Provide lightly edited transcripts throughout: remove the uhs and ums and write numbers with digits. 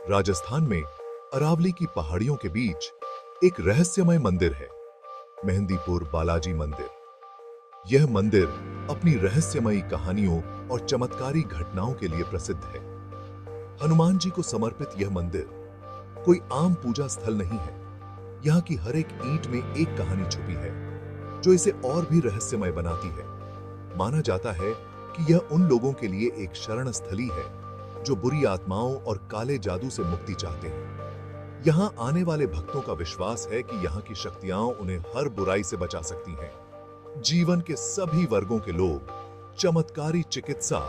राजस्थान में अरावली की पहाड़ियों के बीच एक रहस्यमय मंदिर है, मेहंदीपुर बालाजी मंदिर। यह मंदिर अपनी रहस्यमयी कहानियों और चमत्कारी घटनाओं के लिए प्रसिद्ध है। हनुमान जी को समर्पित यह मंदिर कोई आम पूजा स्थल नहीं है। यहाँ की हर एक ईंट में एक कहानी छुपी है, जो इसे और भी रहस्यमय बनाती है। माना जाता है कि यह उन लोगों के लिए एक शरण स्थली है जो बुरी आत्माओं और काले जादू से मुक्ति चाहते हैं। यहाँ आने वाले भक्तों का विश्वास है कि यहाँ की शक्तियां उन्हें हर बुराई से बचा सकती हैं। जीवन के सभी वर्गों के लोग चमत्कारी चिकित्सा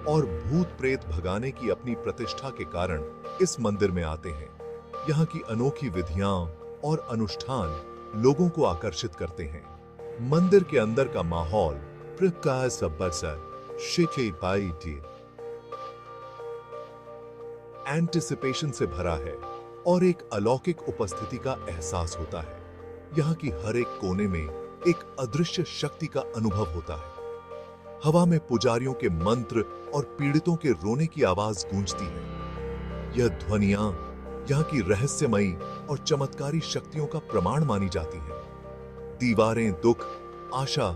और भूत प्रेत भगाने की अपनी प्रतिष्ठा के कारण इस मंदिर में आते हैं। यहाँ की अनोखी विधियां और अनुष्ठान लोगों को आकर्षित करते हैं। मंदिर के अंदर का माहौल प्रकाश एंटिसिपेशन से भरा है और एक अलौकिक उपस्थिति का एहसास होता है। यहाँ की हर एक कोने में एक अदृश्य शक्ति का अनुभव होता है। हवा में पुजारियों के मंत्र और पीड़ितों के रोने की आवाज गूंजती है। यह ध्वनियां यहाँ की रहस्यमयी और चमत्कारी शक्तियों का प्रमाण मानी जाती हैं। दीवारें दुख, आशा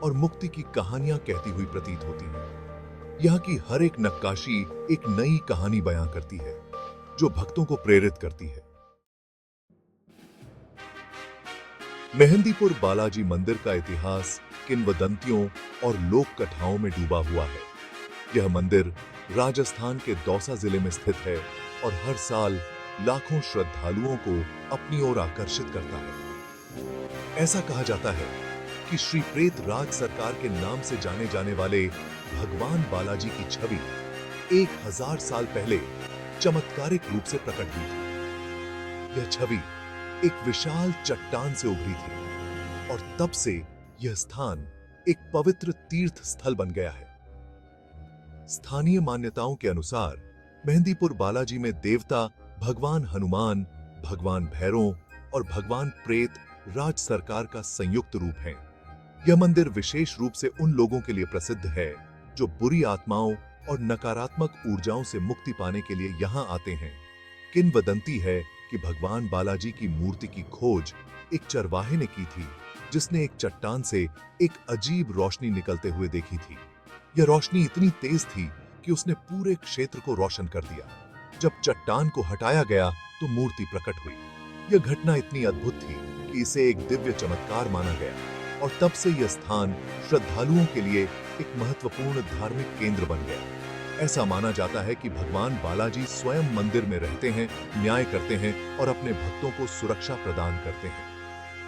और मुक्ति की कहानियां कहती हुई प्रतीत होती हैं। यहाँ की हर एक नक्काशी एक नई कहानी बयां करती है, जो भक्तों को प्रेरित करती है। मेहंदीपुर बालाजी मंदिर का इतिहास किंवदंतियों और लोक कथाओं में डूबा हुआ है। यह मंदिर राजस्थान के दौसा जिले में स्थित है और हर साल लाखों श्रद्धालुओं को अपनी ओर आकर्षित करता है। ऐसा कहा जाता है कि श्री प्रेत राज सरकार के नाम से जाने जाने वाले भगवान बालाजी की छवि 1000 साल पहले चमत्कारिक रूप से प्रकट हुई थी। यह छवि एक विशाल चट्टान से उभरी थी और तब से यह स्थान एक पवित्र तीर्थ स्थल बन गया है। स्थानीय मान्यताओं के अनुसार मेहंदीपुर बालाजी में देवता भगवान हनुमान, भगवान भैरव और भगवान प्रेत राज सरकार का संयुक्त रूप है। यह मंदिर विशेष रूप से उन लोगों के लिए प्रसिद्ध है जो बुरी आत्माओं और नकारात्मक ऊर्जाओं से मुक्ति पाने के लिए यहाँ आते हैं। किंवदंती है कि भगवान बालाजी की मूर्ति की खोज एक चरवाहे ने की थी, जिसने एक चट्टान से एक अजीब रोशनी निकलते हुए देखी थी। यह रोशनी इतनी तेज थी कि उसने पूरे क्षेत्र को रोशन कर दिया। जब चट्टान को हटाया गया तो मूर्ति प्रकट हुई। यह घटना इतनी अद्भुत थी कि इसे एक दिव्य चमत्कार माना गया और तब से यह स्थान श्रद्धालुओं के लिए एक महत्वपूर्ण धार्मिक केंद्र बन गया। ऐसा माना जाता है कि भगवान बालाजी स्वयं मंदिर में रहते हैं, न्याय करते हैं और अपने भक्तों को सुरक्षा प्रदान करते हैं।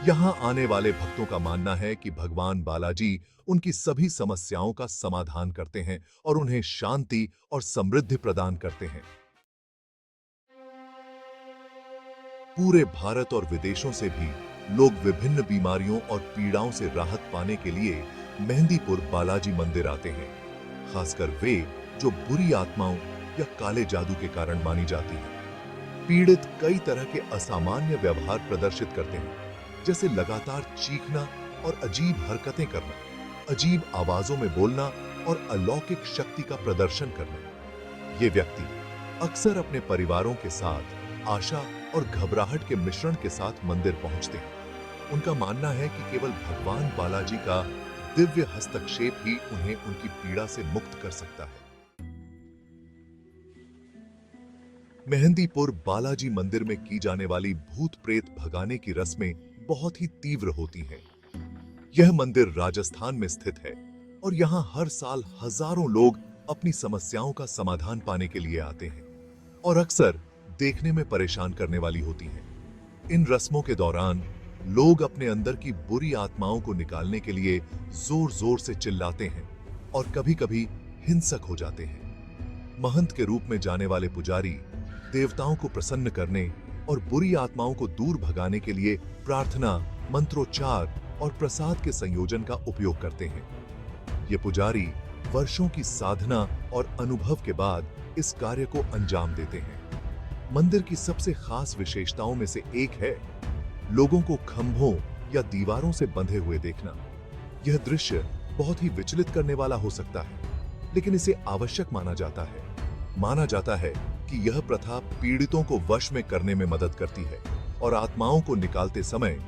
यहाँ आने वाले भक्तों का मानना है कि भगवान बालाजी उनकी सभी समस्याओं का समाधान करते हैं और उन्हें शांति और समृद्धि प्रदान करते हैं। पूरे भारत और विदेशों से भी लोग विभिन्न बीमारियों और पीड़ाओं से राहत पाने के लिए मेहंदीपुर बालाजी मंदिर आते हैं। खासकर वे जो बुरी आत्माओं या काले जादू के कारण मानी जाती हैं। पीड़ित कई तरह के असामान्य व्यवहार प्रदर्शित करते हैं, जैसे लगातार चीखना और अजीब हरकतें करना, अजीब आवाजों में बोलना और अलौकिक शक्ति का प्रदर्शन करना। ये व्यक्ति अक्सर अपने परिवारों के साथ आशा और घबराहट के मिश्रण के साथ मंदिर पहुंचते हैं। उनका मानना है कि केवल भगवान बालाजी का दिव्य हस्तक्षेप ही उन्हें उनकी पीड़ा से मुक्त कर सकता है। मेहंदीपुर बालाजी मंदिर में की जाने वाली भूत प्रेत भगाने की रस्में बहुत ही तीव्र होती हैं। यह मंदिर राजस्थान में स्थित है और यहाँ हर साल हजारों लोग अपनी समस्याओं का समाधान पाने के लिए आते हैं और अक्सर देखने में परेशान करने वाली होती हैं। इन रस्मों के दौरान लोग अपने अंदर की बुरी आत्माओं को निकालने के लिए जोर जोर से चिल्लाते हैं और कभी-कभी हिंसक हो जाते हैं। महंत के रूप में जाने वाले पुजारी देवताओं को प्रसन्न करने और बुरी आत्माओं को दूर भगाने के लिए प्रार्थना, मंत्रोच्चार और प्रसाद के संयोजन का उपयोग करते हैं। ये पुजारी वर्षों की साधना और अनुभव के बाद इस कार्य को अंजाम देते हैं। मंदिर की सबसे खास विशेषताओं में से एक है लोगों को खंभों या दीवारों से बंधे हुए देखना। यह दृश्य बहुत ही विचलित करने वाला हो सकता है, लेकिन इसे आवश्यक माना जाता है। माना जाता है कि यह प्रथा पीड़ितों को वश में करने में मदद करती है और आत्माओं को निकालते समय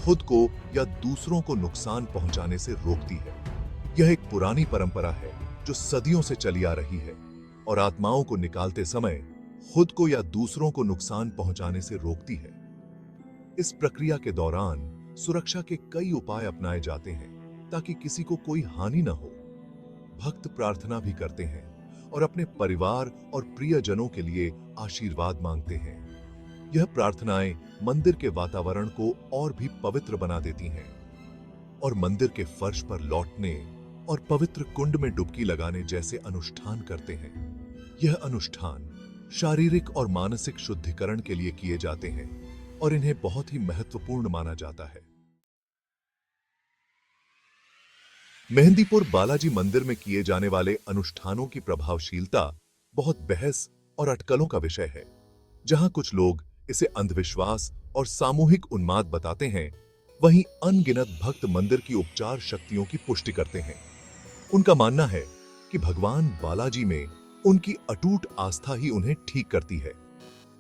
खुद को या दूसरों को नुकसान पहुंचाने से रोकती है। यह एक पुरानी परंपरा है जो सदियों से चली आ रही है और आत्माओं को निकालते समय खुद को या दूसरों को नुकसान पहुंचाने से रोकती है। इस प्रक्रिया के दौरान सुरक्षा के कई उपाय अपनाए जाते हैं ताकि किसी को कोई हानि न हो। भक्त प्रार्थना भी करते हैं और अपने परिवार और प्रियजनों के लिए आशीर्वाद मांगते हैं। यह प्रार्थनाएं मंदिर के वातावरण को और भी पवित्र बना देती हैं और मंदिर के फर्श पर लौटने और पवित्र कुंड में डुबकी लगाने जैसे अनुष्ठान करते हैं। यह अनुष्ठान शारीरिक और मानसिक शुद्धिकरण के लिए किए जाते हैं और इन्हें बहुत ही महत्वपूर्ण माना जाता है। मेहंदीपुर बालाजी मंदिर में किए जाने वाले अनुष्ठानों की प्रभावशीलता बहुत बहस और अटकलों का विषय है। जहां कुछ लोग इसे अंधविश्वास और सामूहिक उन्माद बताते हैं, वहीं अनगिनत भक्त मंदिर की उपचार शक्तियों की पुष्टि करते हैं। उनका मानना है कि भगवान बालाजी में उनकी अटूट आस्था ही उन्हें ठीक करती है।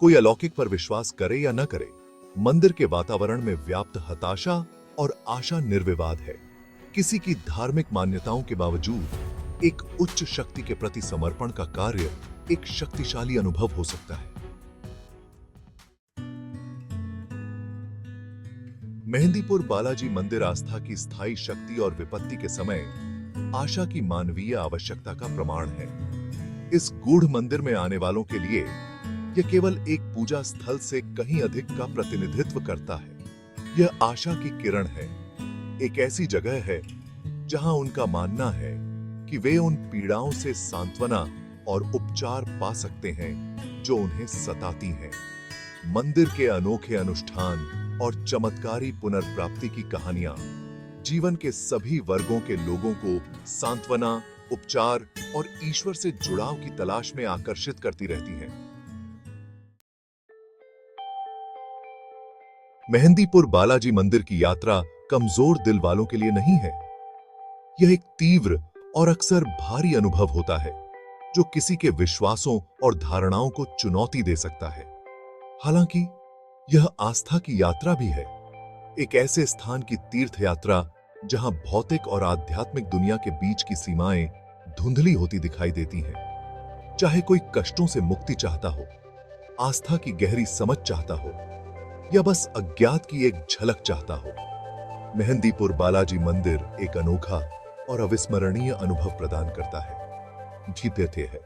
कोई अलौकिक पर विश्वास करे या न करे, मंदिर के वातावरण में व्याप्त हताशा और आशा निर्विवाद है। किसी की धार्मिक मान्यताओं के बावजूद एक उच्च शक्ति के प्रति समर्पण का कार्य एक शक्तिशाली अनुभव हो सकता है। मेहंदीपुर बालाजी मंदिर आस्था की स्थायी शक्ति और विपत्ति के समय आशा की मानवीय आवश्यकता का प्रमाण है। इस गूढ़ मंदिर में आने वालों के लिए यह केवल एक पूजा स्थल से कहीं अधिक का प्रतिनिधित्व करता है। यह आशा की किरण है, एक ऐसी जगह है जहां उनका मानना है कि वे उन पीड़ाओं से सांत्वना और उपचार पा सकते हैं जो उन्हें सताती हैं। मंदिर के अनोखे अनुष्ठान और चमत्कारी पुनर्प्राप्ति की कहानियां जीवन के सभी वर्गों के लोगों को सांत्वना, उपचार और ईश्वर से जुड़ाव की तलाश में आकर्षित करती रहती हैं। मेहंदीपुर बालाजी मंदिर की यात्रा कमजोर दिल वालों के लिए नहीं है। यह एक तीव्र और अक्सर भारी अनुभव होता है जो किसी के विश्वासों और धारणाओं को चुनौती दे सकता है। हालांकि यह आस्था की यात्रा भी है, एक ऐसे स्थान की तीर्थ यात्रा जहां भौतिक और आध्यात्मिक दुनिया के बीच की सीमाएं धुंधली होती दिखाई देती हैं। चाहे कोई कष्टों से मुक्ति चाहता हो, आस्था की गहरी समझ चाहता हो या बस अज्ञात की एक झलक चाहता हो, मेहंदीपुर बालाजी मंदिर एक अनोखा और अविस्मरणीय अनुभव प्रदान करता है। जीते थे है।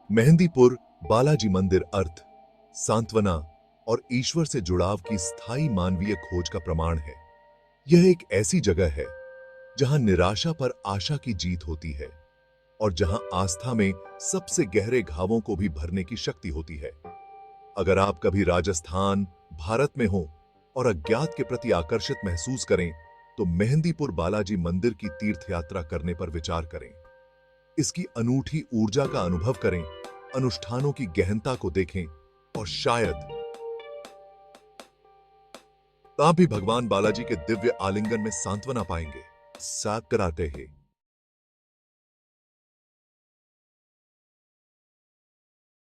मेहंदीपुर बालाजी मंदिर अर्थ, सांत्वना और ईश्वर से जुड़ाव की स्थायी मानवीय खोज का प्रमाण है। यह एक ऐसी जगह है जहां निराशा पर आशा की जीत होती है और जहां आस्था में सबसे गहरे घावों को भी भरने की शक्ति होती है। अगर आप कभी राजस्थान, भारत में हो और अज्ञात के प्रति आकर्षित महसूस करें, तो मेहंदीपुर बालाजी मंदिर की तीर्थ यात्रा करने पर विचार करें। इसकी अनूठी ऊर्जा का अनुभव करें, अनुष्ठानों की गहनता को देखें और शायद आप भी भगवान बालाजी के दिव्य आलिंगन में सांत्वना पाएंगे। साथ कराते हैं।